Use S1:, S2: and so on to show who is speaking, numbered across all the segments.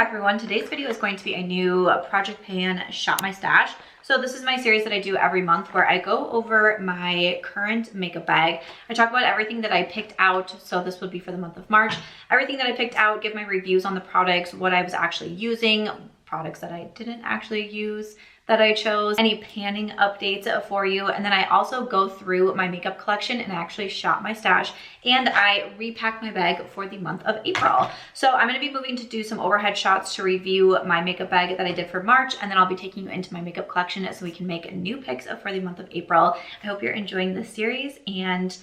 S1: back everyone. Today's video is going to be a new Project Pan Shop My Stash. So this is my series that I do every month where I go over my current makeup bag. I talk about everything that I picked out. So this would be for the month of March. Everything that I picked out, give my reviews on the products, what I was actually using, products that I didn't actually use that I chose, any panning updates for you. And then I also go through my makeup collection and actually shop my stash, and I repack my bag for the month of April. So I'm gonna be moving to do some overhead shots to review my makeup bag that I did for March, and then I'll be taking you into my makeup collection so we can make new picks for the month of April. I hope you're enjoying this series, and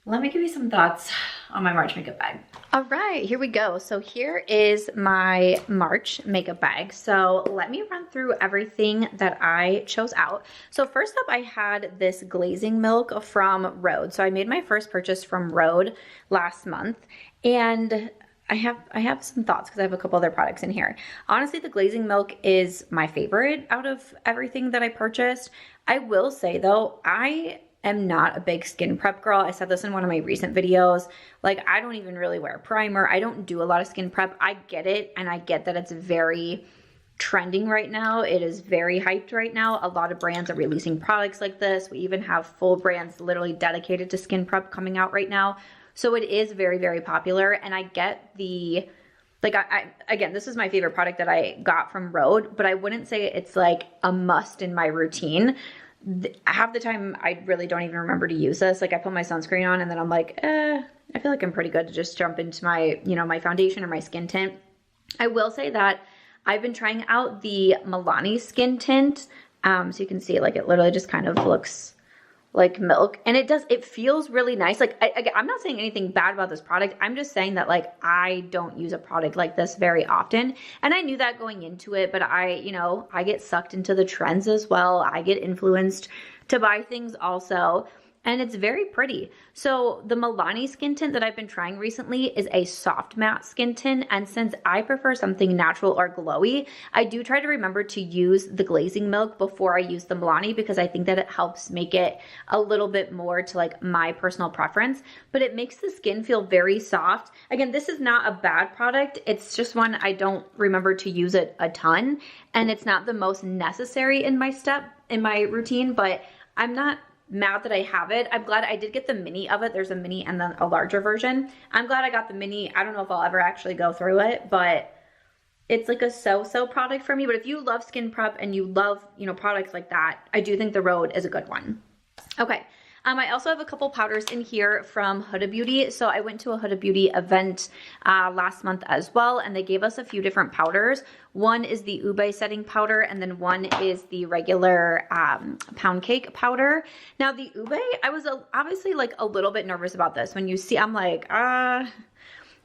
S1: let me give you some thoughts on my March makeup bag. All right, here we go. So here is my March makeup bag. So let me run through everything that I chose out. So first up, I had this glazing milk from Rhode. So I made my first purchase from Rhode last month, and I have some thoughts because I have a couple other products in here. Honestly, the glazing milk is my favorite out of everything that I purchased. I will say though, I am not a big skin prep girl. I said this in one of my recent videos. Like, I don't even really wear primer. I don't do a lot of skin prep. I get it, and I get that it's very trending right now. It is very hyped right now. A lot of brands are releasing products like this. We even have full brands literally dedicated to skin prep coming out right now. So it is very, very popular, and I get the, like, again, this is my favorite product that I got from Rhode, but I wouldn't say it's like a must in my routine. Half the time I really don't even remember to use this. Like, I put my sunscreen on and then I'm like, I feel like I'm pretty good to just jump into my, my foundation or my skin tint. I will say that I've been trying out the Milani Skin tint. So you can see, like, it literally just kind of looks like milk, and it feels really nice. Like, I'm not saying anything bad about this product. I'm just saying that, like, I don't use a product like this very often, and I knew that going into it, but I get sucked into the trends as well. I get influenced to buy things also, and it's very pretty. So the Milani skin tint that I've been trying recently is a soft matte skin tint, and since I prefer something natural or glowy, I do try to remember to use the glazing milk before I use the Milani, because I think that it helps make it a little bit more to, like, my personal preference, but it makes the skin feel very soft. Again, this is not a bad product. It's just one I don't remember to use it a ton, and it's not the most necessary in my routine, but I'm not mad that I have it. I'm glad I did get the mini of it. There's a mini and then a larger version. I'm glad I got the mini. I don't know if I'll ever actually go through it, but it's like a so-so product for me. But if you love skin prep and you love, products like that, I do think the Rhode is a good one. Okay. I also have a couple powders in here from Huda Beauty. So I went to a Huda Beauty event last month as well, and they gave us a few different powders. One is the Ube setting powder, and then one is the regular pound cake powder. Now the Ube, I was obviously like a little bit nervous about this. When you see, I'm like,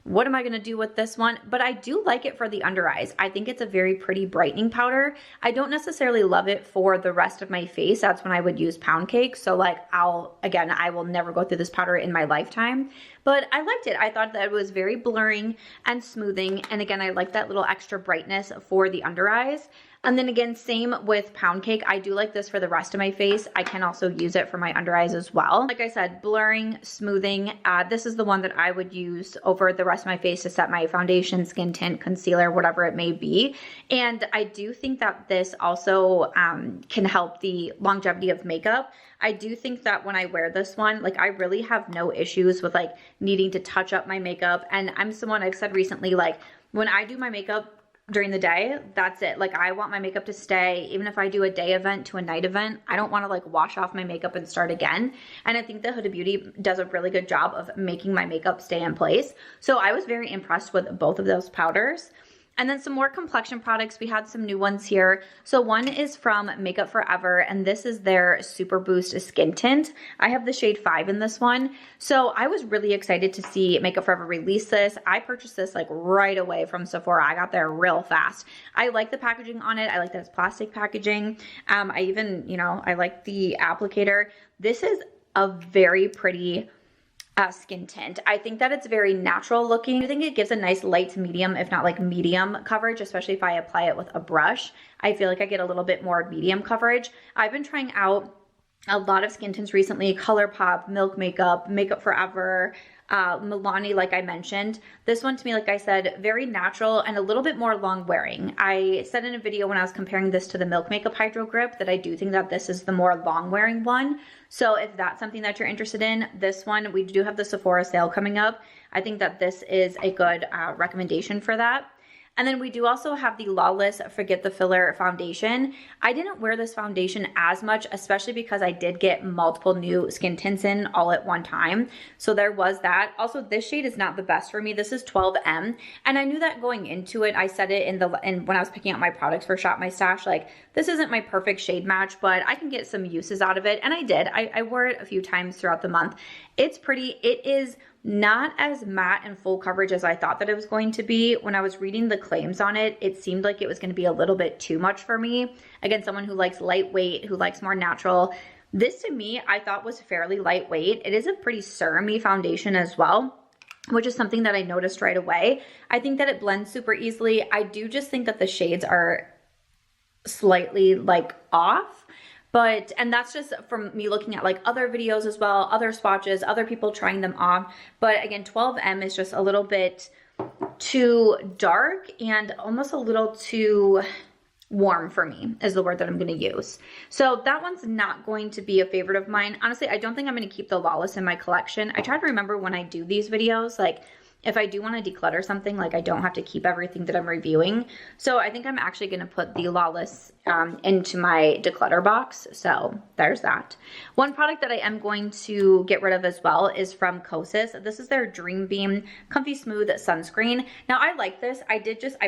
S1: what am I going to do with this one? But I do like it for the under eyes. I think it's a very pretty brightening powder. I don't necessarily love it for the rest of my face. That's when I would use pound cake. So, like, I will never go through this powder in my lifetime. But I liked it. I thought that it was very blurring and smoothing. And again, I like that little extra brightness for the under eyes. And then again, same with pound cake. I do like this for the rest of my face. I can also use it for my under eyes as well. Like I said, blurring, smoothing. This is the one that I would use over the rest of my face to set my foundation, skin tint, concealer, whatever it may be. And I do think that this also can help the longevity of makeup. I do think that when I wear this one, like, I really have no issues with, like, needing to touch up my makeup. And I'm someone, I've said recently, like, when I do my makeup during the day, that's it. Like, I want my makeup to stay. Even if I do a day event to a night event, I don't want to, like, wash off my makeup and start again. And I think that Huda Beauty does a really good job of making my makeup stay in place. So I was very impressed with both of those powders. And then some more complexion products. We had some new ones here. So one is from Makeup Forever, and this is their Super Boost Skin Tint. I have the shade 5 in this one. So I was really excited to see Makeup Forever release this. I purchased this, like, right away from Sephora. I got there real fast. I like the packaging on it. I like that it's plastic packaging. I even, I like the applicator. This is a very pretty skin tint. I think that it's very natural looking. I think it gives a nice light to medium, if not like medium coverage, especially if I apply it with a brush. I feel like I get a little bit more medium coverage. I've been trying out a lot of skin tints recently: Colourpop, Milk Makeup, Makeup Forever, Milani, like I mentioned. This one to me, like I said, very natural and a little bit more long wearing. I said in a video when I was comparing this to the Milk Makeup Hydro Grip that I do think that this is the more long wearing one. So if that's something that you're interested in, this one, we do have the Sephora sale coming up. I think that this is a good recommendation for that. And then we do also have the Lawless Forget the Filler foundation. I didn't wear this foundation as much, especially because I did get multiple new skin tints in all at one time. So there was that. Also, this shade is not the best for me. This is 12M. And I knew that going into it. I said it when I was picking out my products for Shop My Stash, like, this isn't my perfect shade match, but I can get some uses out of it. And I did. I wore it a few times throughout the month. It's pretty. It is not as matte and full coverage as I thought that it was going to be. When I was reading the claims on it, it seemed like it was going to be a little bit too much for me. Again, someone who likes lightweight, who likes more natural. This to me, I thought was fairly lightweight. It is a pretty serum-y foundation as well, which is something that I noticed right away. I think that it blends super easily. I do just think that the shades are slightly like off. But, and that's just from me looking at like other videos as well, other swatches, other people trying them on. But again, 12M is just a little bit too dark and almost a little too warm for me is the word that I'm going to use. So that one's not going to be a favorite of mine. Honestly, I don't think I'm going to keep the Lawless in my collection. I try to remember when I do these videos, like, if I do want to declutter something, like I don't have to keep everything that I'm reviewing. So I think I'm actually going to put the Lawless into my declutter box. So there's that. One product that I am going to get rid of as well is from Kosas. This is their Dream Beam Comfy Smooth Sunscreen. Now I like this. I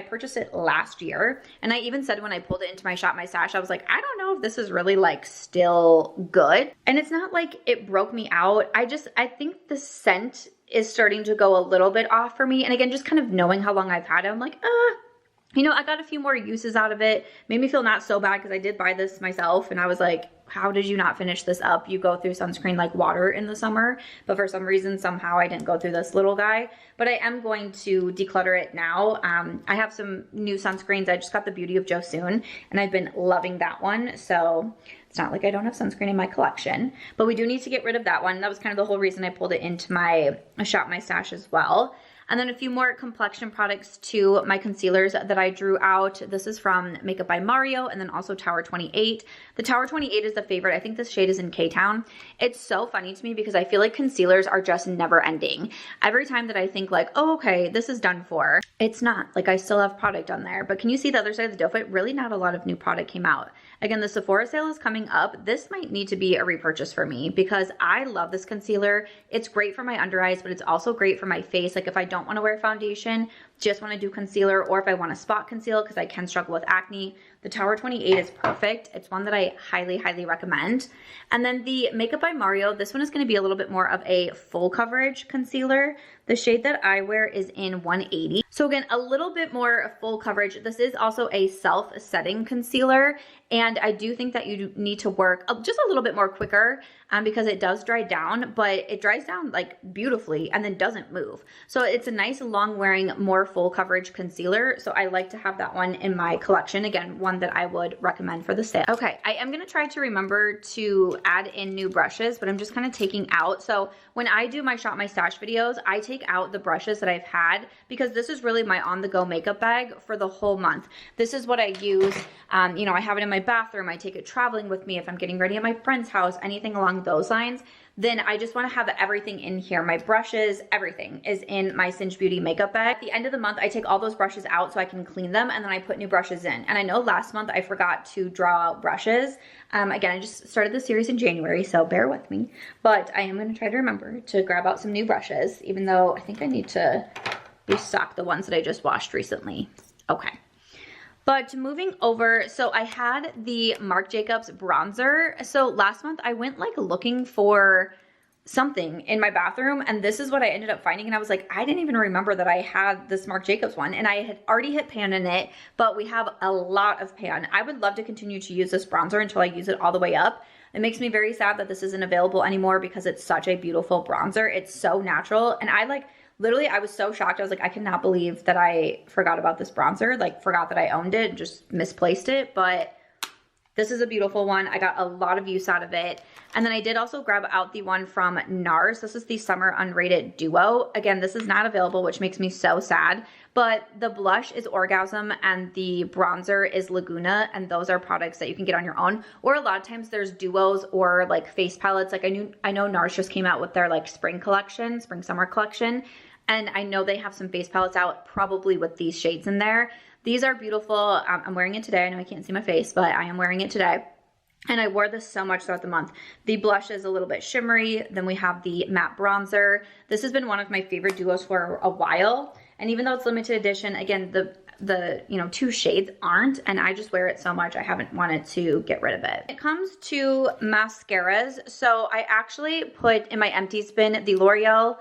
S1: purchased it last year. And I even said when I pulled it into my Shop My Stash, I was like, I don't know if this is really like still good. And it's not like it broke me out. I think the scent is starting to go a little bit off for me. And again, just kind of knowing how long I've had it, I'm like, you know, I got a few more uses out of it. Made me feel not so bad because I did buy this myself and I was like, how did you not finish this up? You go through sunscreen like water in the summer, but for some reason, somehow I didn't go through this little guy. But I am going to declutter it now. I have some new sunscreens. I just got the Beauty of Joseon and I've been loving that one. So it's not like I don't have sunscreen in my collection, but we do need to get rid of that one. That was kind of the whole reason I pulled it into my Shop My Stash as well. And then a few more complexion products to my concealers that I drew out. This is from Makeup by Mario and then also Tower 28. The Tower 28 is the favorite. I think this shade is in K-Town. It's so funny to me because I feel like concealers are just never ending. Every time that I think like, oh, okay, this is done for, it's not. Like I still have product on there. But can you see the other side of the doe foot? Really not a lot of new product came out. Again, the Sephora sale is coming up. This might need to be a repurchase for me because I love this concealer. It's great for my under eyes, but it's also great for my face. Like if I don't want to wear foundation, just want to do concealer, or if I want to spot conceal because I can struggle with acne, the Tower 28 is perfect. It's one that I highly, highly recommend. And then the Makeup by Mario, this one is going to be a little bit more of a full coverage concealer. The shade that I wear is in 180. So again, a little bit more full coverage. This is also a self-setting concealer. And I do think that you need to work just a little bit more quicker because it does dry down, but it dries down like beautifully and then doesn't move. So it's a nice long wearing, more full coverage concealer. So I like to have that one in my collection. Again, one that I would recommend for the sale. Okay, I am going to try to remember to add in new brushes, but I'm just kind of taking out. So when I do my Shop My Stash videos, I take out the brushes that I've had because this is really my on-the-go makeup bag for the whole month. This is what I use. You know, I have it in my bathroom. I take it traveling with me if I'm getting ready at my friend's house, anything along those lines. Then I just want to have everything in here. My brushes, everything is in my Cinch Beauty makeup bag. At the end of the month, I take all those brushes out so I can clean them and then I put new brushes in. And I know last month I forgot to draw out brushes. Again, I just started the series in January, so bear with me. But I am going to try to remember to grab out some new brushes, even though I think I need to restock the ones that I just washed recently. Okay. But moving over, so I had the Marc Jacobs bronzer. So last month I went like looking for something in my bathroom and this is what I ended up finding. And I was like, I didn't even remember that I had this Marc Jacobs one and I had already hit pan in it, but we have a lot of pan. I would love to continue to use this bronzer until I use it all the way up. It makes me very sad that this isn't available anymore because it's such a beautiful bronzer. It's so natural and I like, literally, I was so shocked. I was like, I cannot believe that I forgot about this bronzer, like forgot that I owned it, just misplaced it. But This is a beautiful one. I got a lot of use out of it. And then I did also grab out the one from NARS. This is the Summer Unrated Duo. Again, this is not available, which makes me so sad. But the blush is Orgasm and the bronzer is Laguna. And those are products that you can get on your own. Or a lot of times there's duos or like face palettes. Like I know NARS just came out with their like spring collection, spring summer collection. And I know they have some face palettes out probably with these shades in there. These are beautiful. I'm wearing it today. I know I can't see my face, but I am wearing it today. And I wore this so much throughout the month. The blush is a little bit shimmery. Then we have the matte bronzer. This has been one of my favorite duos for a while. And even though it's limited edition, again, the you know, 2 shades aren't, and I just wear it so much I haven't wanted to get rid of it. When it comes to mascaras, so I actually put in my empties bin the L'Oreal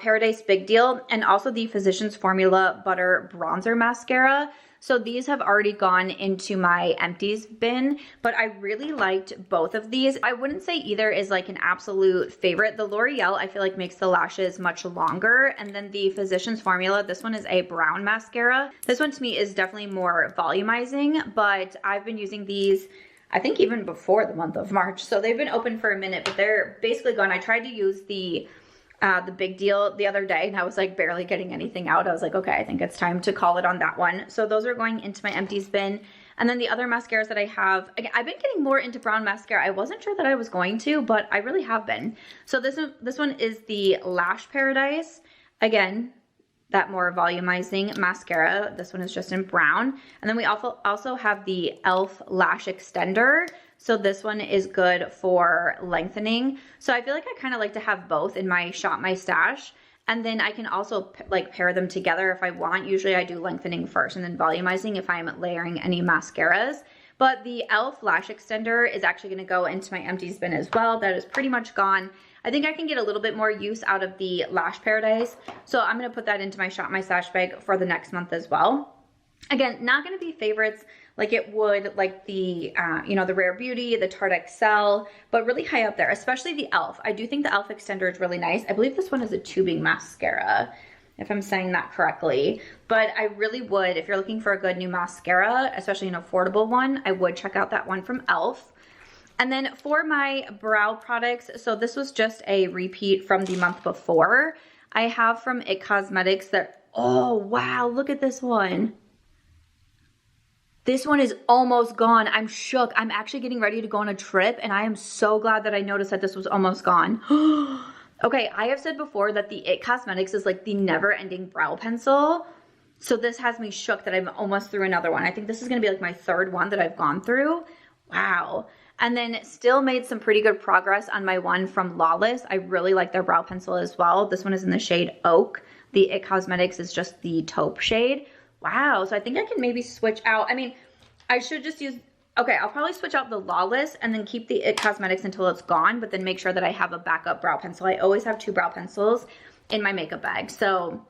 S1: Paradise Big Deal, and also the Physicians Formula Butter Bronzer Mascara. So these have already gone into my empties bin, but I really liked both of these. I wouldn't say either is like an absolute favorite. The L'Oreal, I feel like makes the lashes much longer, and then the Physicians Formula, this one is a brown mascara. This one to me is definitely more volumizing, but I've been using these I think even before the month of March. So they've been open for a minute, but they're basically gone. I tried to use the Big Deal the other day, and I was like barely getting anything out. I was like, okay, I think it's time to call it on that one. So those are going into my empties bin. And then the other mascaras that I have, again, I've been getting more into brown mascara. I wasn't sure that I was going to, but I really have been. So this one is the Lash Paradise. Again, that more volumizing mascara. This one is just in brown. And then we also have the e.l.f. Lash Extender. So this one is good for lengthening. So I feel like I kind of like to have both in my Shop My Stash. And then I can also like pair them together if I want. Usually I do lengthening first and then volumizing if I'm layering any mascaras. But the e.l.f. Lash Extender is actually going to go into my empties bin as well. That is pretty much gone. I think I can get a little bit more use out of the Lash Paradise. So I'm going to put that into my Shop My Stash bag for the next month as well. Again, not going to be favorites like it would like the, you know, the Rare Beauty, the Tarte XL, but really high up there, especially the e.l.f. I do think the e.l.f. Extender is really nice. I believe this one is a tubing mascara, if I'm saying that correctly. But I really would, if you're looking for a good new mascara, especially an affordable one, I would check out that one from e.l.f. And then for my brow products, so this was just a repeat from the month before. I have from IT Cosmetics that, oh wow, look at this one. This one is almost gone. I'm shook. I'm actually getting ready to go on a trip, and I am so glad that I noticed that this was almost gone. Okay, I have said before that the IT Cosmetics is like the never-ending brow pencil. So this has me shook that I'm almost through another one. I think this is going to be like my third one that I've gone through. Wow. And then still made some pretty good progress on my one from Lawless. I really like their brow pencil as well. This one is in the shade Oak. The IT Cosmetics is just the taupe shade. Wow, so I think I can maybe switch out. I mean, I should just use, okay, I'll probably switch out the Lawless and then keep the IT Cosmetics until it's gone, but then make sure that I have a backup brow pencil. I always have 2 brow pencils in my makeup bag. So,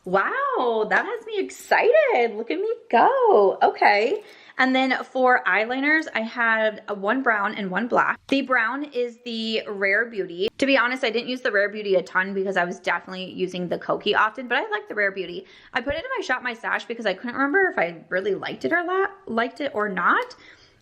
S1: wow, that has me excited. Look at me go. Okay. And then for eyeliners, I had one brown and one black. The brown is the Rare Beauty. To be honest, I didn't use the Rare Beauty a ton because I was definitely using the Kokie often, but I like the Rare Beauty. I put it in my Shop My Stash because I couldn't remember if I really liked it or not.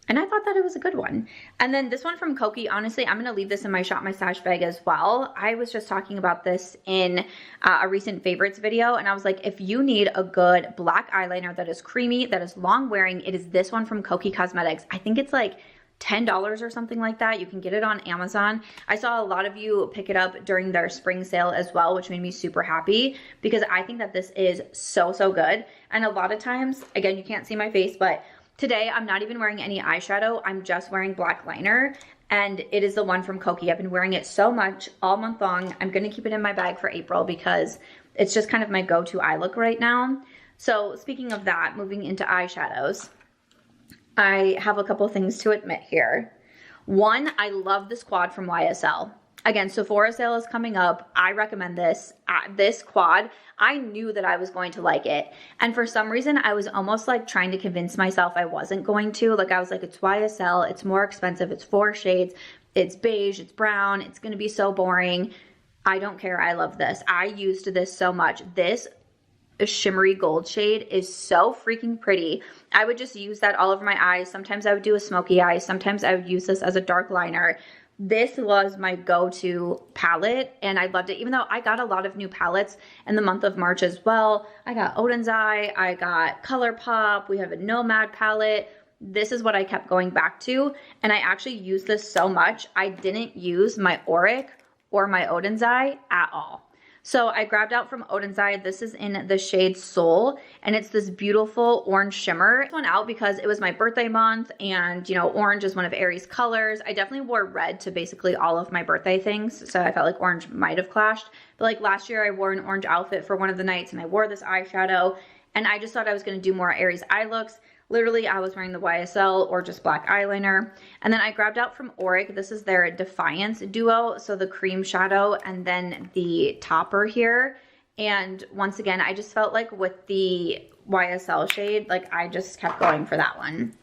S1: And I thought that it was a good one. And then this one from Kokie, honestly, I'm going to leave this in my Shop My Stash bag as well. I was just talking about this in a recent favorites video. And I was like, if you need a good black eyeliner that is creamy, that is long wearing, it is this one from Kokie Cosmetics. I think it's like $10 or something like that. You can get it on Amazon. I saw a lot of you pick it up during their spring sale as well, which made me super happy because I think that this is so, so good. And a lot of times, again, you can't see my face, but today, I'm not even wearing any eyeshadow. I'm just wearing black liner, and it is the one from Kokie. I've been wearing it so much all month long. I'm going to keep it in my bag for April because it's just kind of my go-to eye look right now. So speaking of that, moving into eyeshadows, I have a couple things to admit here. One, I love this quad from YSL. Again, Sephora sale is coming up. I recommend this. This quad, I knew that I was going to like it. And for some reason, I was almost like trying to convince myself I wasn't going to. Like I was like, it's YSL, it's more expensive, it's 4 shades, it's beige, it's brown, it's going to be so boring. I don't care. I love this. I used this so much. This shimmery gold shade is so freaking pretty. I would just use that all over my eyes. Sometimes I would do a smoky eye. Sometimes I would use this as a dark liner. This was my go-to palette, and I loved it, even though I got a lot of new palettes in the month of March as well. I got Odens Eye, I got Colourpop, we have a Nomad palette. This is what I kept going back to, and I actually used this so much, I didn't use my Auric or my Odens Eye at all. So I grabbed out from Odens Eye, this is in the shade Soul, and it's this beautiful orange shimmer. This one out because it was my birthday month, and you know, orange is one of Aries colors. I definitely wore red to basically all of my birthday things, so I felt like orange might have clashed. But like last year I wore an orange outfit for one of the nights, and I wore this eyeshadow, and I just thought I was gonna do more Aries eye looks. Literally, I was wearing the YSL or just black eyeliner. And then I grabbed out from Auric, this is their Defiance duo. So the cream shadow and then the topper here. And once again, I just felt like with the YSL shade, like I just kept going for that one.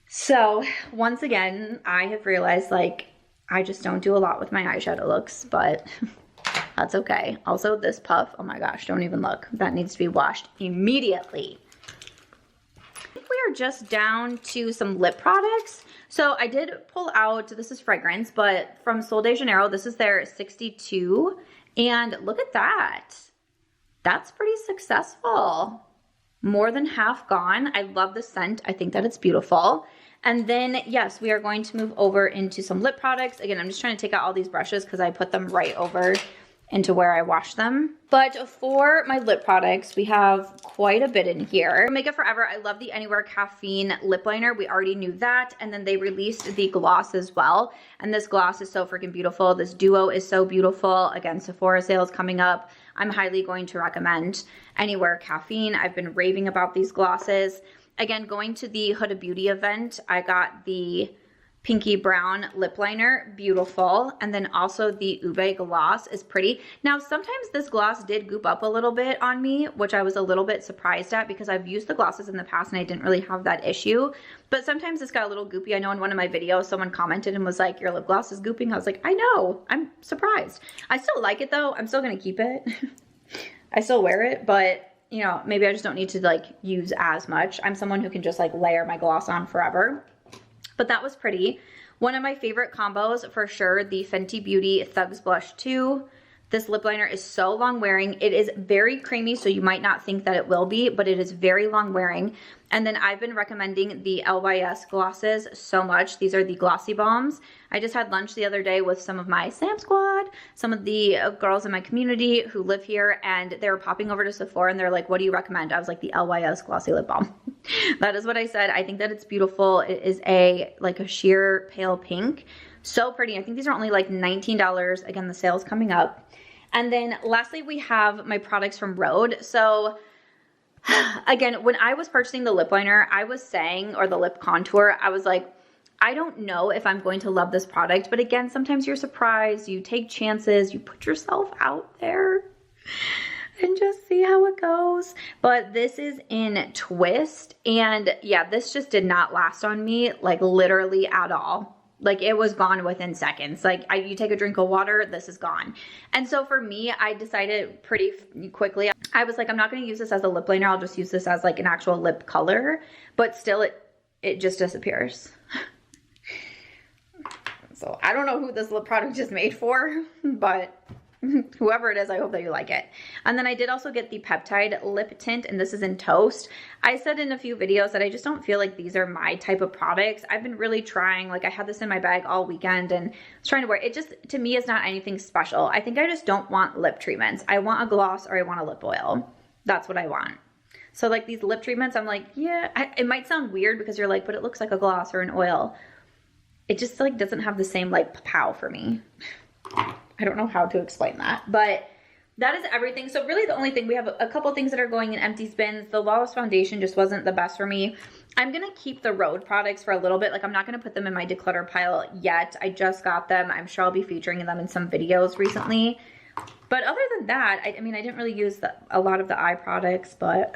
S1: So once again, I have realized like I just don't do a lot with my eyeshadow looks, but that's okay. Also this puff, oh my gosh, don't even look. That needs to be washed immediately. We are just down to some lip products. So I did pull out, this is fragrance, but from Sol de Janeiro, this is their 62. And look at that. That's pretty successful. More than half gone. I love the scent. I think that it's beautiful. And then, yes, we are going to move over into some lip products. Again, I'm just trying to take out all these brushes because I put them right over into where I wash them. But for my lip products, we have quite a bit in here. Makeup Forever, I love the Anywhere Caffeine Lip Liner. We already knew that. And then they released the gloss as well. And this gloss is so freaking beautiful. This duo is so beautiful. Again, Sephora sales coming up. I'm highly going to recommend Anywhere Caffeine. I've been raving about these glosses. Again, going to the Huda Beauty event, I got the pinky brown lip liner, beautiful. And then also the Ube gloss is pretty. Now, sometimes this gloss did goop up a little bit on me, which I was a little bit surprised at because I've used the glosses in the past and I didn't really have that issue. But sometimes this got a little goopy. I know in one of my videos, someone commented and was like, your lip gloss is gooping. I was like, I know, I'm surprised. I still like it though. I'm still gonna keep it. I still wear it, but you know, maybe I just don't need to like use as much. I'm someone who can just like layer my gloss on forever. But that was pretty. One of my favorite combos for sure, the Fenty Beauty Thugs Blush 2. This lip liner is so long wearing. It is very creamy, so you might not think that it will be, but it is very long wearing. And then I've been recommending the LYS glosses so much. These are the glossy balms. I just had lunch the other day with some of my Sam Squad, some of the girls in my community who live here, and they were popping over to Sephora and they're like, what do you recommend? I was like, the LYS glossy lip balm. That is what I said. I think that it's beautiful. It is like a sheer pale pink. So pretty. I think these are only like $19. Again, the sale's coming up. And then lastly, we have my products from Rhode. So again, when I was purchasing the lip liner, I was saying, or the lip contour, I was like, I don't know if I'm going to love this product. But again, sometimes you're surprised, you take chances, you put yourself out there and just see how it goes. But this is in Twist. And yeah, this just did not last on me, like literally at all. Like it was gone within seconds. Like you take a drink of water, this is gone. And so for me, I decided pretty quickly, I was like, I'm not gonna use this as a lip liner. I'll just use this as like an actual lip color, but still it just disappears. So I don't know who this lip product is made for, but whoever it is, I hope that you like it. And then I did also get the Peptide Lip Tint, and this is in Toast. I said in a few videos that I just don't feel like these are my type of products. I've been really trying, like I had this in my bag all weekend and I was trying to wear it. It just, to me, is not anything special. I think I just don't want lip treatments. I want a gloss or I want a lip oil. That's what I want. So like these lip treatments, I'm like, yeah, it might sound weird because you're like, but it looks like a gloss or an oil. It just like doesn't have the same like pow for me. I don't know how to explain that, but that is everything. So really the only thing, we have a couple things that are going in empty spins. The Lawless foundation just wasn't the best for me. I'm going to keep the Rhode products for a little bit. Like I'm not going to put them in my declutter pile yet. I just got them. I'm sure I'll be featuring them in some videos recently. But other than that, I mean, I didn't really use a lot of the eye products, but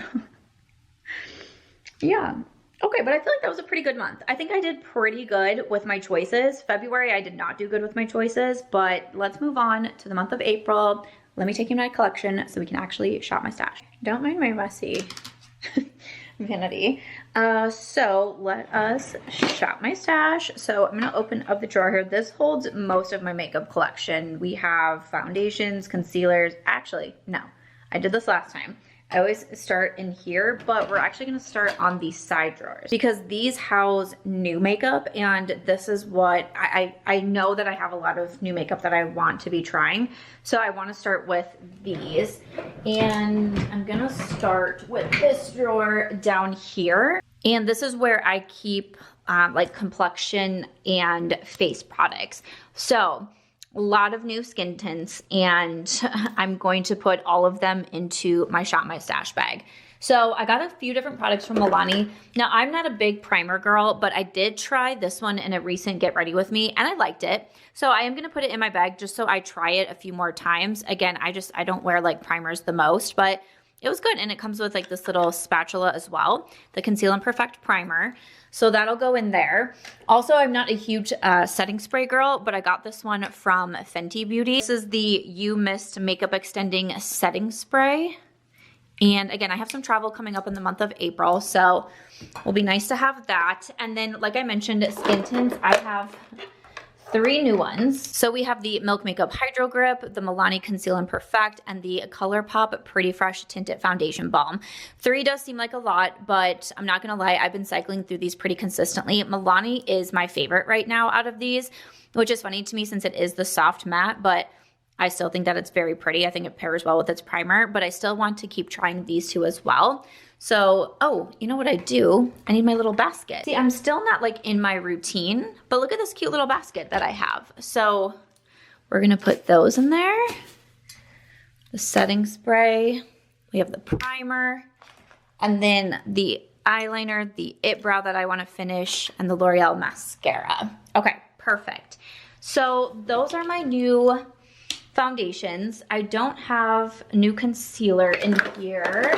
S1: yeah. Okay, but I feel like that was a pretty good month. I think I did pretty good with my choices. February, I did not do good with my choices, but let's move on to the month of April. let me take you to my collection so we can actually shop my stash. Don't mind my messy vanity. So let us shop my stash. So I'm gonna open up the drawer here. This holds most of my makeup collection. We have foundations, concealers. Actually, no, I did this last time. I always start in here, but we're actually gonna start on these side drawers because these house new makeup, and this is what I know that I have a lot of new makeup that I want to be trying. So I wanna start with these, and I'm gonna start with this drawer down here. And this is where I keep like complexion and face products. So a lot of new skin tints, and I'm going to put all of them into my Shop My Stash bag. So I got a few different products from Milani. Now, I'm not a big primer girl, but I did try this one in a recent Get Ready With Me, and I liked it. So I am going to put it in my bag just so I try it a few more times. Again, I don't wear like primers the most, but it was good. And it comes with like this little spatula as well, the Conceal and Perfect Primer. So that'll go in there. Also, I'm not a huge setting spray girl, but I got this one from Fenty Beauty. This is the You Mist Makeup Extending Setting Spray. And again, I have some travel coming up in the month of April, so it'll be nice to have that. And then, like I mentioned, skin tints, I have 3 new ones. So we have the Milk Makeup Hydro Grip, the Milani Conceal and Perfect, and the Colourpop Pretty Fresh Tinted Foundation Balm. 3 does seem like a lot, but I'm not gonna lie, I've been cycling through these pretty consistently. Milani is my favorite right now out of these, which is funny to me since it is the soft matte, but I still think that it's very pretty. I think it pairs well with its primer, but I still want to keep trying these 2 as well. So, oh, you know what I do? I need my little basket. See, I'm still not like in my routine, but look at this cute little basket that I have. So we're gonna put those in there. The setting spray, we have the primer, and then the eyeliner, the It Brow that I wanna finish, and the L'Oreal mascara. Okay, perfect. So those are my new foundations. I don't have new concealer in here,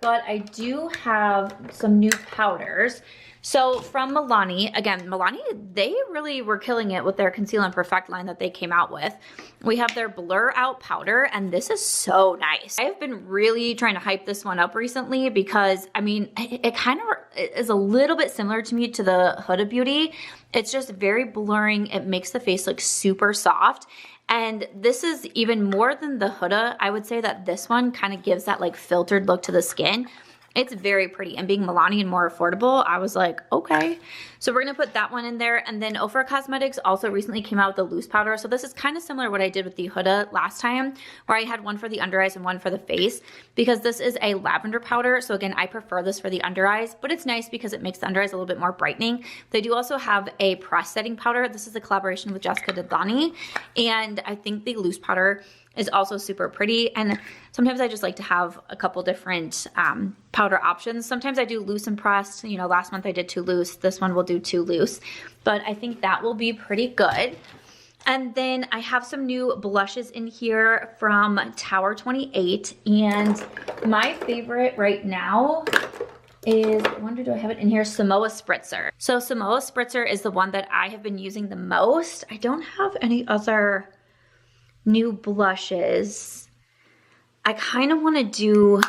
S1: but I do have some new powders. So from Milani, again, Milani, they really were killing it with their Conceal and Perfect line that they came out with. We have their Blur Out powder, and this is so nice. I've been really trying to hype this one up recently because, I mean, it kind of is a little bit similar to me to the Huda Beauty. It's just very blurring. It makes the face look super soft. And this is even more than the Huda. I would say that this one kind of gives that like filtered look to the skin. It's very pretty, and being Milani and more affordable, I was like, okay. So we're gonna put that one in there. And then Ofra Cosmetics also recently came out with the loose powder. So this is kind of similar to what I did with the Huda last time, where I had one for the under eyes and one for the face, because this is a lavender powder. So again, I prefer this for the under eyes, but it's nice because it makes the under eyes a little bit more brightening. They do also have a press setting powder. This is a collaboration with Jessica Didlani, and I think the loose powder is also super pretty. And sometimes I just like to have a couple different powder options. Sometimes I do loose and pressed. You know, last month I did 2 loose. This one will do 2 loose. But I think that will be pretty good. And then I have some new blushes in here from Tower 28. And my favorite right now is, I wonder, do I have it in here? Samoa Spritzer. So Samoa Spritzer is the one that I have been using the most. I don't have any other new blushes. I kind of want to do,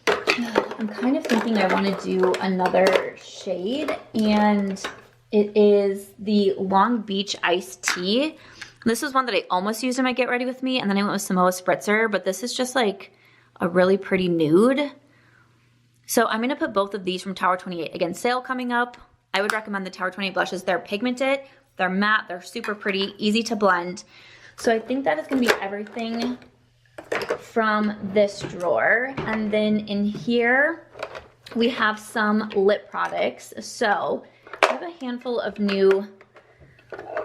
S1: I'm kind of thinking I want to do another shade, and it is the Long Beach Iced Tea. This is one that I almost used in my Get Ready With Me, and then I went with Samoa Spritzer, but this is just like a really pretty nude. So I'm going to put both of these from Tower 28. Again, sale coming up. I would recommend the Tower 28 blushes. They're pigmented, they're matte, they're super pretty, easy to blend. So I think that is going to be everything from this drawer. And then in here, we have some lip products. So I have a handful of new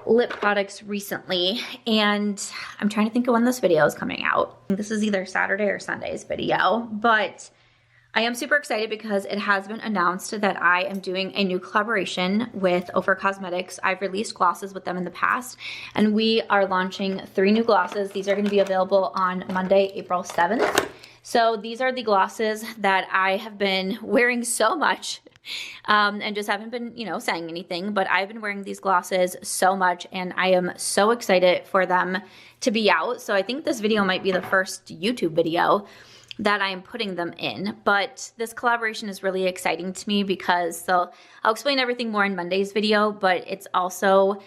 S1: lip products recently, and I'm trying to think of when this video is coming out. This is either Saturday or Sunday's video, but I am super excited because it has been announced that I am doing a new collaboration with Ofra Cosmetics. I've released glosses with them in the past, and we are launching 3 new glosses. These are going to be available on Monday, April 7th. So these are the glosses that I have been wearing so much and just haven't been, you know, saying anything, but I've been wearing these glosses so much and I am so excited for them to be out. So I think this video might be the first YouTube video that I am putting them in, but this collaboration is really exciting to me because I'll explain everything more in Monday's video, but it's also,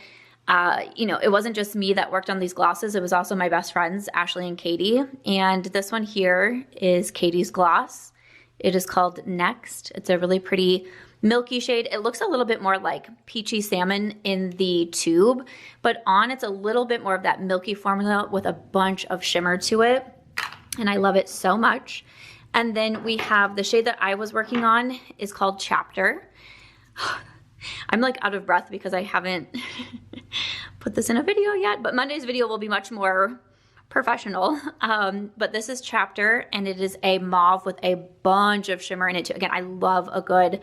S1: you know, it wasn't just me that worked on these glosses. It was also my best friends, Ashley and Katie. And this one here is Katie's gloss. It is called Next. It's a really pretty milky shade. It looks a little bit more like peachy salmon in the tube, but on it's a little bit more of that milky formula with a bunch of shimmer to it. And I love it so much. And then we have the shade that I was working on is called Chapter. I'm like out of breath because I haven't put this in a video yet, but Monday's video will be much more professional. But this is Chapter and it is a mauve with a bunch of shimmer in it too. Again, I love a good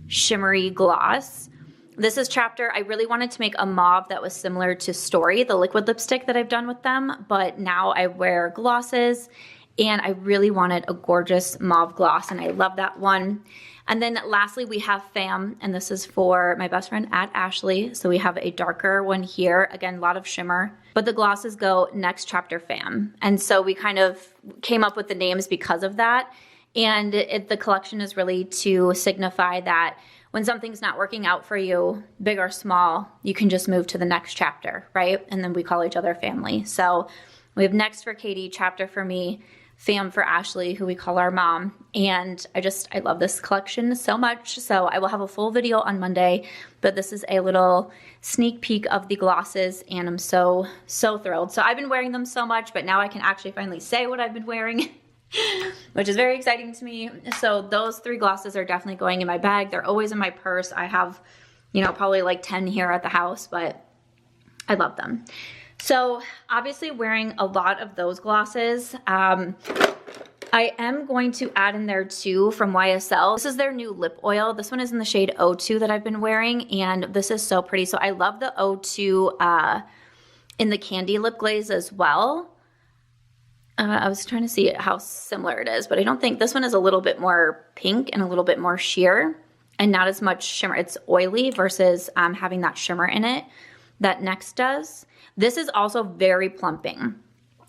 S1: shimmery gloss. This is Chapter. I really wanted to make a mauve that was similar to Story, the liquid lipstick that I've done with them, but now I wear glosses and I really wanted a gorgeous mauve gloss and I love that one. And then lastly, we have Fam, and this is for my best friend at Ashley. So we have a darker one here. Again, a lot of shimmer, but the glosses go Next Chapter Fam. And so we kind of came up with the names because of that. And the collection is really to signify that when something's not working out for you, big or small, you can just move to the next chapter, right? And then we call each other family. So we have Next for Katie, Chapter for me, Fam for Ashley, who we call our mom. And I love this collection so much. So I will have a full video on Monday, but this is a little sneak peek of the glosses and I'm so, so thrilled. So I've been wearing them so much, but now I can actually finally say what I've been wearing, which is very exciting to me. So those 3 glosses are definitely going in my bag. They're always in my purse. I have, you know, probably like 10 here at the house, but I love them. So obviously wearing a lot of those glosses. I am going to add in there too from YSL. This is their new lip oil. This one is in the shade O2 that I've been wearing and this is so pretty. So I love the O2 in the candy lip glaze as well. I was trying to see how similar it is, but I don't think this one is a little bit more pink and a little bit more sheer and not as much shimmer. It's oily versus having that shimmer in it that Next does. This is also very plumping,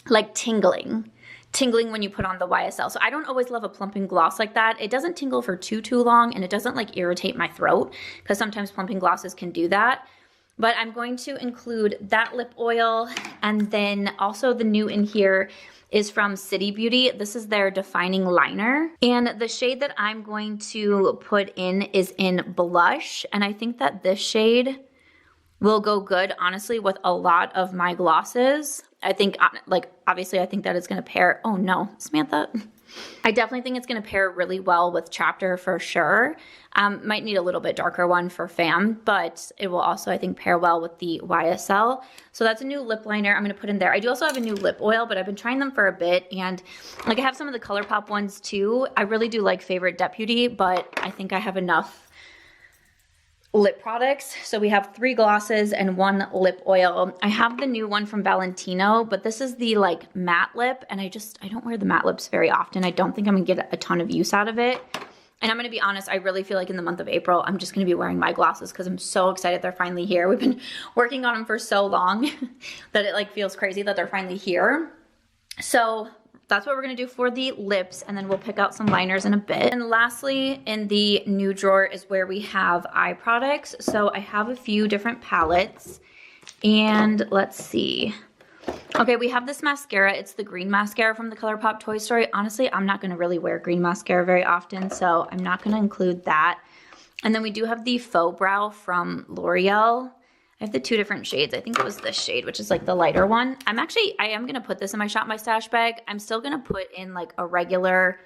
S1: like tingling when you put on the YSL. So I don't always love a plumping gloss like that. It doesn't tingle for too long and it doesn't like irritate my throat because sometimes plumping glosses can do that. But I'm going to include that lip oil and then also the new in here is from City Beauty. This is their defining liner. And the shade that I'm going to put in is in Blush. And I think that this shade will go good, honestly, with a lot of my glosses. I think, like, obviously, I think that it's going to pair. Oh, no, Samantha. I definitely think it's going to pair really well with Chapter for sure. Might need a little bit darker one for Fam, but it will also, I think, pair well with the YSL. So that's a new lip liner I'm going to put in there. I do also have a new lip oil, but I've been trying them for a bit. And, like, I have some of the Colourpop ones, too. I really do like Favorite Deputy, but I think I have enough lip products. So we have 3 glosses and 1 lip oil. I have the new one from Valentino, but this is the like matte lip and I don't wear the matte lips very often. I don't think I'm gonna get a ton of use out of it. And I'm gonna be honest, I really feel like in the month of April, I'm just gonna be wearing my glosses because I'm so excited they're finally here. We've been working on them for so long that it like feels crazy that they're finally here. So that's what we're gonna do for the lips and then we'll pick out some liners in a bit. And lastly, in the new drawer is where we have eye products. So I have a few different palettes and let's see. Okay, we have this mascara. It's the green mascara from the Colourpop Toy Story. Honestly, I'm not gonna really wear green mascara very often, so I'm not gonna include that. And then we do have the Faux Brow from L'Oreal. I have the 2 different shades. I think it was this shade, which is like the lighter one. I am going to put this in my Shop My Stash bag. I'm still going to put in like a regular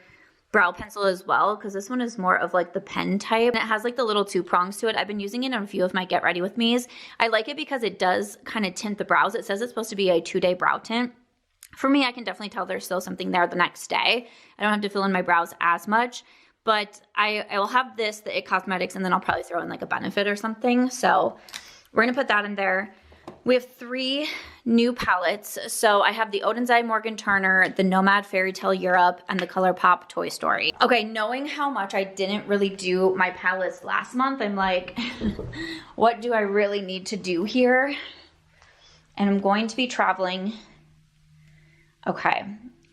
S1: brow pencil as well because this one is more of like the pen type. And it has like the little 2 prongs to it. I've been using it on a few of my Get Ready With Me's. I like it because it does kind of tint the brows. It says it's supposed to be a 2-day brow tint. For me, I can definitely tell there's still something there the next day. I don't have to fill in my brows as much. But I will have this, the IT Cosmetics, and then I'll probably throw in like a Benefit or something. So we're gonna put that in there. We have 3 new palettes. So I have the Odens Morgan Turner, the Nomad Fairy Tale Europe, and the Colourpop Toy Story. Okay, knowing how much I didn't really do my palettes last month, I'm like, what do I really need to do here? And I'm going to be traveling. Okay,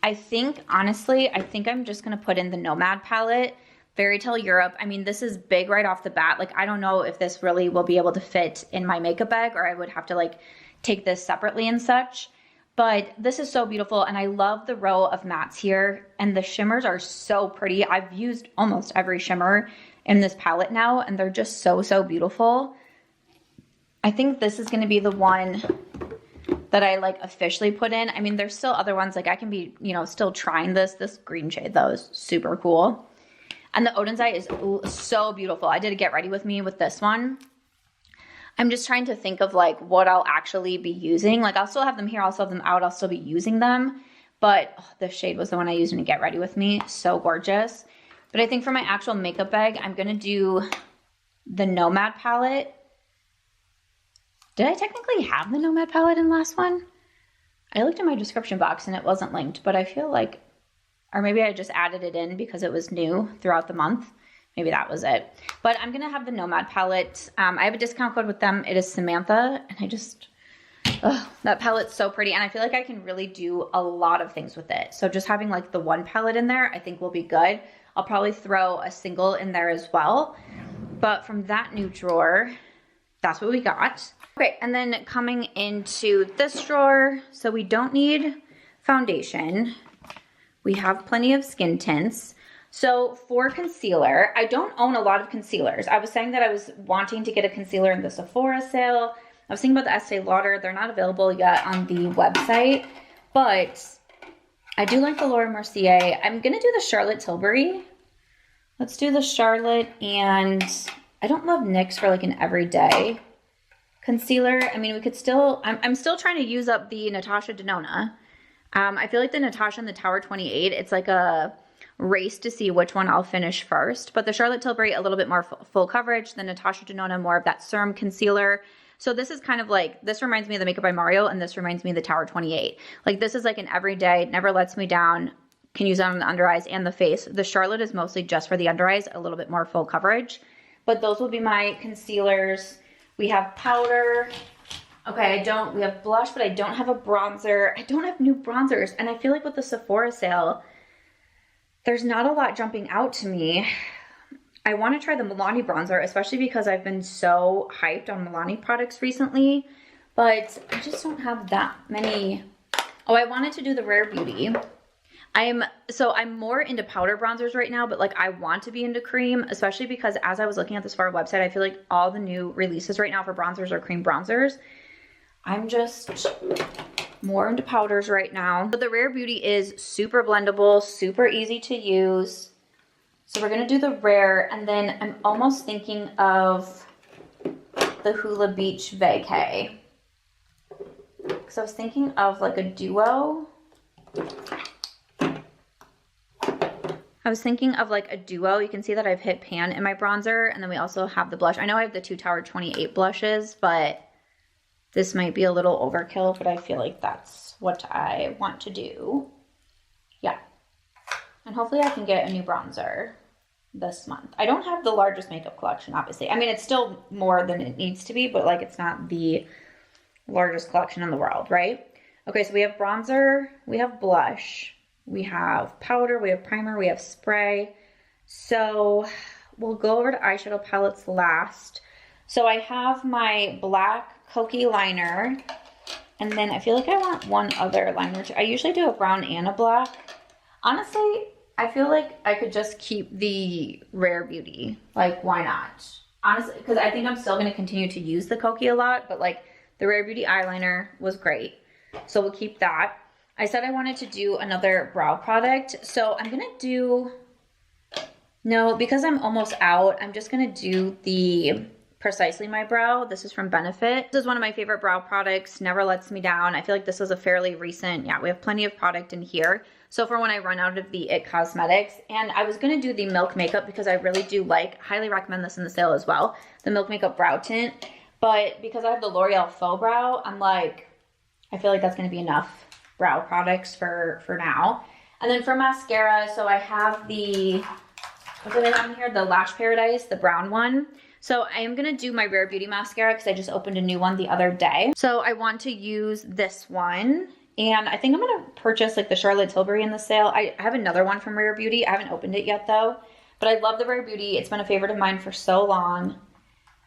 S1: I think, honestly, I think I'm just gonna put in the Nomad palette, Fairy Tale Europe. I mean, this is big right off the bat. Like, I don't know if this really will be able to fit in my makeup bag, or I would have to like take this separately and such. But this is so beautiful, and I love the row of mattes here, and the shimmers are so pretty. I've used almost every shimmer in this palette now, and they're just so, so beautiful. I think this is gonna be the one that I like officially put in. I mean, there's still other ones, like I can be, you know, still trying this. This green shade though is super cool. And the Odens is so beautiful. I did a get ready with me with this one. I'm just trying to think of like what I'll actually be using. Like I'll still have them here, I'll still have them out, I'll still be using them. But this shade was the one I used in a get ready with me. So gorgeous. But I think for my actual makeup bag, I'm gonna do the Nomad palette. Did I technically have the Nomad palette in the last one? I looked in my description box and it wasn't linked, but I feel like, or maybe I just added it in because it was new throughout the month. Maybe that was it. But I'm going to have the Nomad palette. I have a discount code with them. It is Samantha. And I just, that palette's so pretty. And I feel like I can really do a lot of things with it. So just having like the one palette in there, I think will be good. I'll probably throw a single in there as well. But from that new drawer, that's what we got. Okay, and then coming into this drawer, so we don't need foundation. We have plenty of skin tints. So for concealer, I don't own a lot of concealers. I was saying that I was wanting to get a concealer in the Sephora sale. I was thinking about the Estee Lauder. They're not available yet on the website, but I do like the Laura Mercier. I'm gonna do the Charlotte Tilbury. Let's do the Charlotte, and I don't love NYX for like an everyday concealer. I mean, we could still, I'm still trying to use up the Natasha Denona. I feel like the Natasha and the Tower 28, it's like a race to see which one I'll finish first. But the Charlotte Tilbury, a little bit more full coverage. The Natasha Denona, more of that serum concealer. So this is kind of like, this reminds me of the Makeup by Mario, and this reminds me of the Tower 28. Like this is like an everyday, never lets me down, can use it on the under eyes and the face. The Charlotte is mostly just for the under eyes, a little bit more full coverage. But those will be my concealers. We have powder. Okay, we have blush, but I don't have a bronzer. I don't have new bronzers. And I feel like with the Sephora sale, there's not a lot jumping out to me. I want to try the Milani bronzer, especially because I've been so hyped on Milani products recently, but I just don't have that many. Oh, I wanted to do the Rare Beauty. I'm more into powder bronzers right now, but like I want to be into cream, especially because as I was looking at the Sephora website, I feel like all the new releases right now for bronzers are cream bronzers. I'm just more into powders right now. But the Rare Beauty is super blendable, super easy to use. So we're gonna do the Rare, and then I'm almost thinking of the Hula Beach Vacay. Because I was thinking of like a duo. You can see that I've hit pan in my bronzer, and then we also have the blush. I know I have the two Tower 28 blushes, but this might be a little overkill, but I feel like that's what I want to do. Yeah. And hopefully I can get a new bronzer this month. I don't have the largest makeup collection, obviously. I mean, it's still more than it needs to be, but like it's not the largest collection in the world, right? Okay, so we have bronzer, we have blush, we have powder, we have primer, we have spray. So we'll go over to eyeshadow palettes last. So I have my black Kokie liner, and then I feel like I want one other liner too. I usually do a brown and a black. Honestly, I feel like I could just keep the Rare Beauty. Like, why not? Honestly, because I think I'm still going to continue to use the Kokie a lot, but like the Rare Beauty eyeliner was great. So we'll keep that. I said I wanted to do another brow product. So I'm going to do, no, because I'm almost out, I'm just going to do the Precisely My Brow. This is from Benefit. This is one of my favorite brow products, never lets me down. I feel like this was a fairly recent, yeah, we have plenty of product in here. So for when I run out of the IT Cosmetics, and I was gonna do the Milk Makeup because I really do like, highly recommend this in the sale as well, the Milk Makeup Brow Tint. But because I have the L'Oreal Faux Brow, I'm like, I feel like that's going to be enough brow products for now. And then for mascara, so I have the, what do I have in here? The Lash Paradise, the brown one. So I am going to do my Rare Beauty mascara because I just opened a new one the other day. So I want to use this one. And I think I'm going to purchase like the Charlotte Tilbury in the sale. I have another one from Rare Beauty. I haven't opened it yet though. But I love the Rare Beauty. It's been a favorite of mine for so long.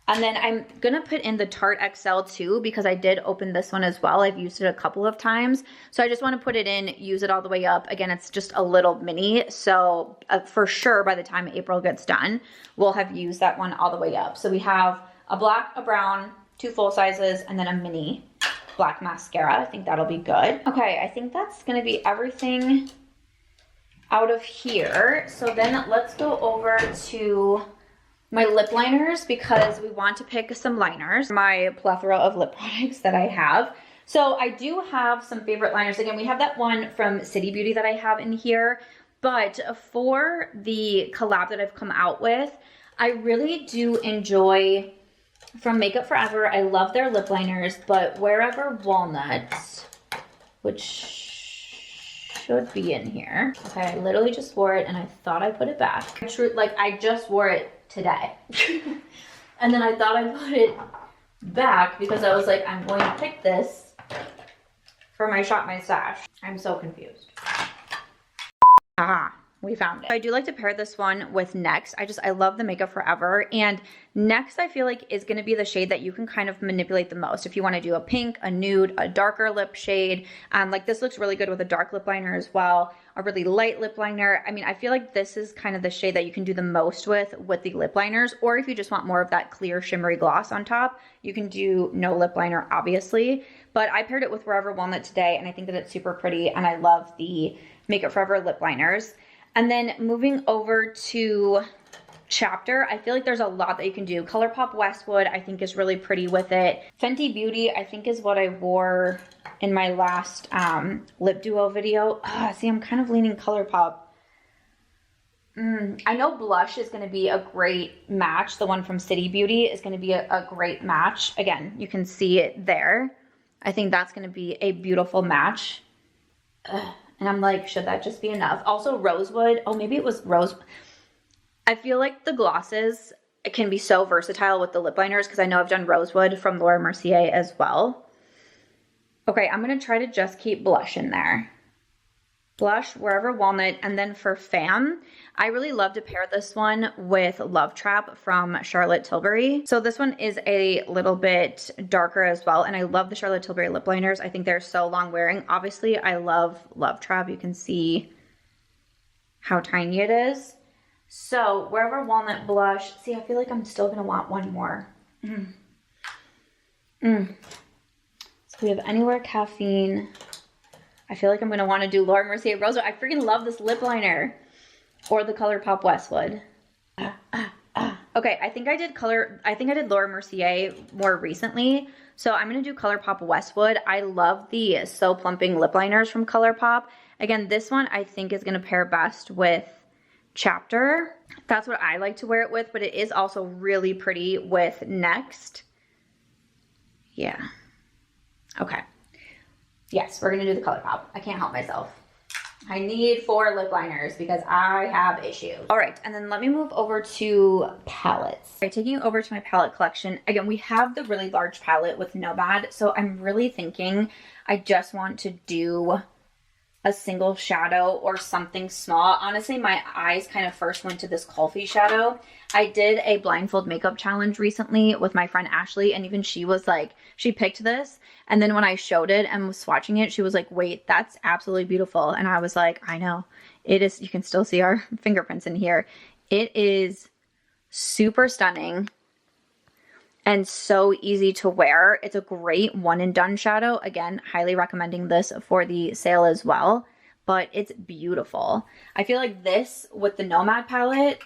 S1: And then I'm going to put in the Tarte XL too because I did open this one as well. I've used it a couple of times. So I just want to put it in, use it all the way up. Again, it's just a little mini. So for sure by the time April gets done, we'll have used that one all the way up. So we have a black, a brown, 2 full sizes, and then a mini black mascara. I think that'll be good. Okay, I think that's going to be everything out of here. So then let's go over to my lip liners because we want to pick some liners. My plethora of lip products that I have. So I do have some favorite liners. Again, we have that one from City Beauty that I have in here. But for the collab that I've come out with, I really do enjoy from Makeup Forever. I love their lip liners, but Wherever Walnut, which should be in here. Okay, I literally just wore it and I thought I put it back. I just wore it today. And then I thought I put it back because I was like, I'm going to pick this for my Shop My Stash. I'm so confused. Ah, we found it. I do like to pair this one with Next. I love the Makeup Forever, and Next I feel like is going to be the shade that you can kind of manipulate the most. If you want to do a pink, a nude, a darker lip shade, like this looks really good with a dark lip liner as well, a really light lip liner. I mean, I feel like this is kind of the shade that you can do the most with the lip liners, or if you just want more of that clear shimmery gloss on top, you can do no lip liner obviously, but I paired it with Wherever Walnut today and I think that it's super pretty and I love the Makeup Forever lip liners. And then moving over to Chapter, I feel like there's a lot that you can do. Colourpop Westwood I think is really pretty with it. Fenty Beauty I think is what I wore in my last lip duo video. See, I'm kind of leaning Colourpop. I know Blush is going to be a great match. The one from City Beauty is going to be a great match. Again, you can see it there. I think that's going to be a beautiful match. And I'm like, should that just be enough? Also Rosewood. Oh, maybe it was Rose. I feel like the glosses can be so versatile with the lip liners because I know I've done Rosewood from Laura Mercier as well. Okay, I'm going to try to just keep Blush in there. Blush, Wherever Walnut, and then for Fam, I really love to pair this one with Love Trap from Charlotte Tilbury. So this one is a little bit darker as well, and I love the Charlotte Tilbury lip liners. I think they're so long wearing. Obviously, I love Love Trap. You can see how tiny it is. So Wherever Walnut Blush. See, I feel like I'm still going to want one more. So we have Anywhere Caffeine. I feel like I'm going to want to do Laura Mercier Rosewood. I freaking love this lip liner. Or the Colourpop Westwood. Okay, I think I did Laura Mercier more recently. So I'm going to do Colourpop Westwood. I love the So Plumping lip liners from Colourpop. Again, this one I think is going to pair best with Chapter. That's what I like to wear it with, but it is also really pretty with Next. Yeah. Okay. Yes, we're going to do the Colourpop. I can't help myself. I need 4 lip liners because I have issues. All right, and then let me move over to palettes. Okay, taking you over to my palette collection. Again, we have the really large palette with Nomad, so I'm really thinking I just want to do a single shadow or something small. Honestly, my eyes kind of first went to this Kulfi shadow. I did a blindfold makeup challenge recently with my friend Ashley, and even she was like, she picked this, and then when I showed it and was swatching it, she was like, wait, that's absolutely beautiful. And I was like, I know. It is, you can still see our fingerprints in here. It is super stunning and so easy to wear. It's a great one and done shadow. Again, highly recommending this for the sale as well, but it's beautiful. I feel like this with the Nomad palette,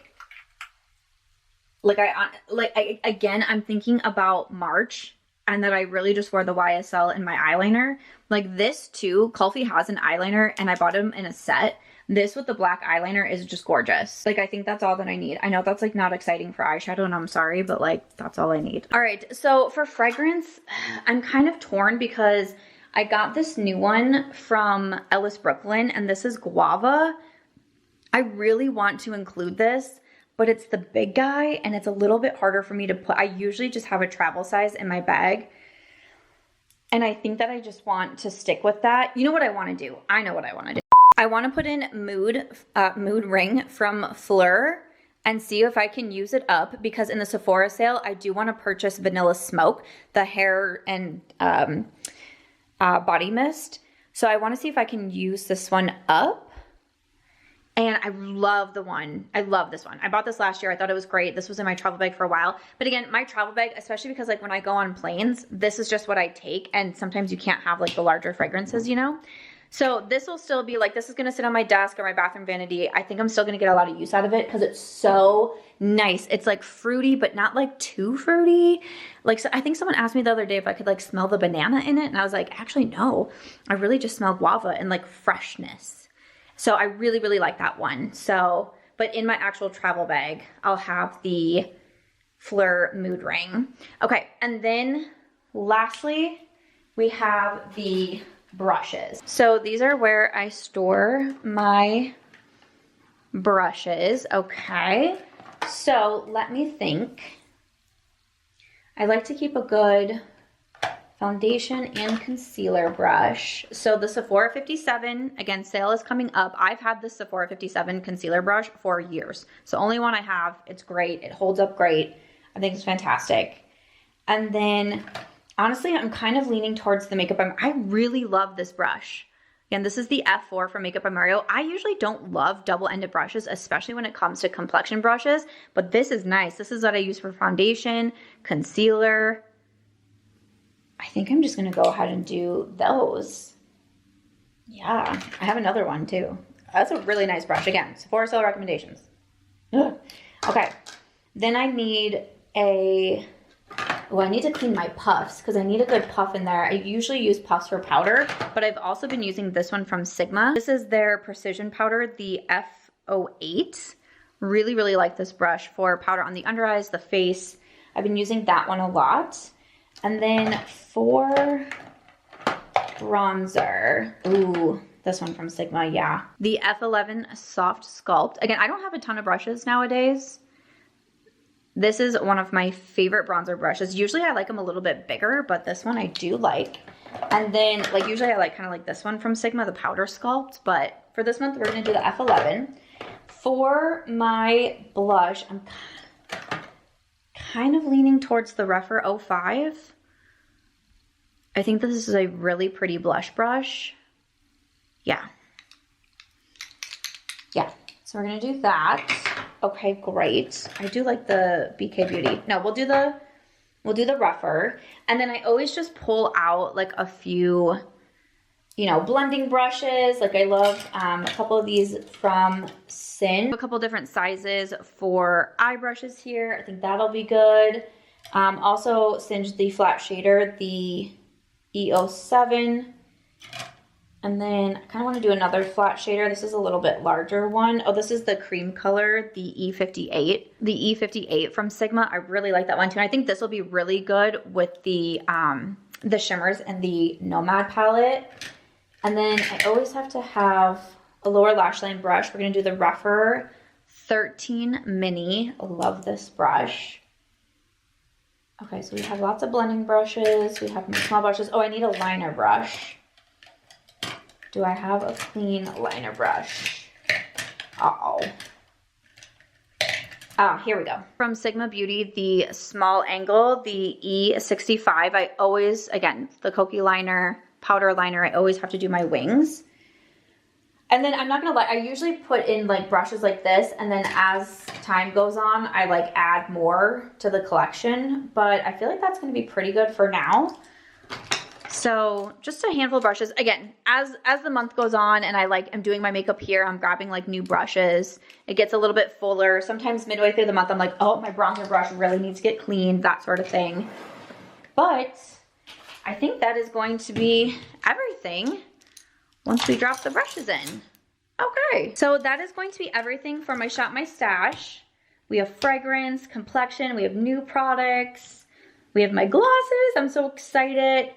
S1: again, I'm thinking about March and that I really just wore the YSL in my eyeliner. Like this too, Kulfi has an eyeliner and I bought them in a set This with the black eyeliner is just gorgeous. Like, I think that's all that I need. I know that's like not exciting for eyeshadow and I'm sorry, but like that's all I need. All right, so for fragrance, I'm kind of torn because I got this new one from Ellis Brooklyn and this is Guava. I really want to include this, but it's the big guy and it's a little bit harder for me to put. I usually just have a travel size in my bag. And I think that I just want to stick with that. You know what I want to do? I know what I want to do. I want to put in Mood Ring from Fleur and see if I can use it up because in the Sephora sale, I do want to purchase Vanilla Smoke, the hair and body mist. So I want to see if I can use this one up. And I love the one. I love this one. I bought this last year. I thought it was great. This was in my travel bag for a while. But again, my travel bag, especially because like when I go on planes, this is just what I take. And sometimes you can't have like the larger fragrances, you know? So this will still be like, this is going to sit on my desk or my bathroom vanity. I think I'm still going to get a lot of use out of it because it's so nice. It's like fruity, but not like too fruity. Like, so I think someone asked me the other day if I could like smell the banana in it. And I was like, actually, no, I really just smell guava and like freshness. So I really, really like that one. So, but in my actual travel bag, I'll have the Fleur Mood Ring. Okay, and then lastly, we have the brushes. So these are where I store my brushes, okay? So let me think. I like to keep a good foundation and concealer brush. So the Sephora 57, again, sale is coming up. I've had this Sephora 57 concealer brush for years. It's the only one I have. It's great. It holds up great. I think it's fantastic. And then, honestly, I'm kind of leaning towards the Makeup by Mario. I really love this brush. Again, this is the F4 from Makeup by Mario. I usually don't love double-ended brushes, especially when it comes to complexion brushes, but this is nice. This is what I use for foundation, concealer. I think I'm just going to go ahead and do those. Yeah, I have another one too. That's a really nice brush. Again, Sephora sale recommendations. Ugh. Okay, then I need I need to clean my puffs because I need a good puff in there. I usually use puffs for powder, but I've also been using this one from Sigma. This is their precision powder, the F08. Really, really like this brush for powder on the under eyes, the face. I've been using that one a lot. And then for bronzer, ooh, this one from Sigma, yeah. The F11 Soft Sculpt. Again, I don't have a ton of brushes nowadays. This is one of my favorite bronzer brushes. Usually I like them a little bit bigger, but this one I do like. And then, like, usually I like kind of like this one from Sigma, the Powder Sculpt. But for this month, we're going to do the F11. For my blush, I'm kind of leaning towards the Rephr 05. I think this is a really pretty blush brush. Yeah. Yeah. So we're going to do that. Okay, great. I do like the BK Beauty. No, we'll do the Rephr. And then I always just pull out like a few, you know, blending brushes. Like I love a couple of these from Sin. A couple different sizes for eye brushes here. I think that'll be good. Also singed the flat shader, the E07. And then I kind of want to do another flat shader. This is a little bit larger one. Oh, this is the cream color, the E58. The E58 from Sigma. I really like that one too. And I think this will be really good with the shimmers and the Nomad palette. And then I always have to have a lower lash line brush. We're going to do the Rephr 13 Mini. I love this brush. Okay, so we have lots of blending brushes. We have small brushes. Oh, I need a liner brush. Do I have a clean liner brush? Uh-oh. Ah, here we go. From Sigma Beauty, the small angle, the E65. I always, again, the Kokie liner, powder liner, I always have to do my wings. And then I'm not gonna lie, I usually put in like brushes like this, and then as time goes on, I like add more to the collection, but I feel like that's gonna be pretty good for now. So just a handful of brushes. Again, as the month goes on and I like am doing my makeup here, I'm grabbing like new brushes. It gets a little bit fuller. Sometimes midway through the month, I'm like, oh, my bronzer brush really needs to get cleaned, that sort of thing. But I think that is going to be everything once we drop the brushes in. Okay, so that is going to be everything for my Shop My Stash. We have fragrance, complexion, we have new products, we have my glosses. I'm so excited.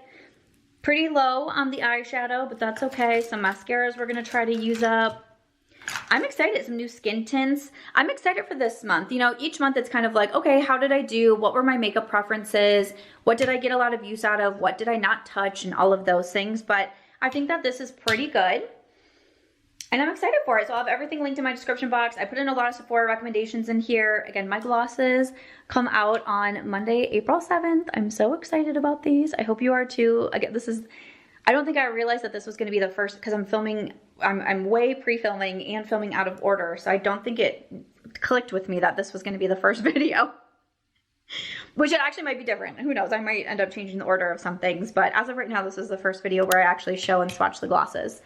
S1: Pretty low on the eyeshadow, but that's okay. Some mascaras we're gonna try to use up. I'm excited, some new skin tints. I'm excited for this month. You know, each month it's kind of like, okay, how did I do? What were my makeup preferences? What did I get a lot of use out of? What did I not touch? And all of those things. But I think that this is pretty good. And I'm excited for it. So I'll have everything linked in my description box. I put in a lot of Sephora recommendations in here. Again, my glosses come out on Monday, April 7th. I'm so excited about these. I hope you are too. Again, this is, I don't think I realized that this was gonna be the first, because I'm filming, I'm way pre-filming and filming out of order. So I don't think it clicked with me that this was gonna be the first video. Which it actually might be different. Who knows? I might end up changing the order of some things. But as of right now, this is the first video where I actually show and swatch the glosses.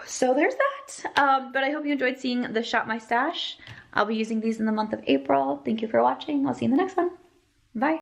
S1: So there's that. But I hope you enjoyed seeing the Shop My Stash. I'll be using these in the month of April. Thank you for watching. I'll see you in the next one. Bye.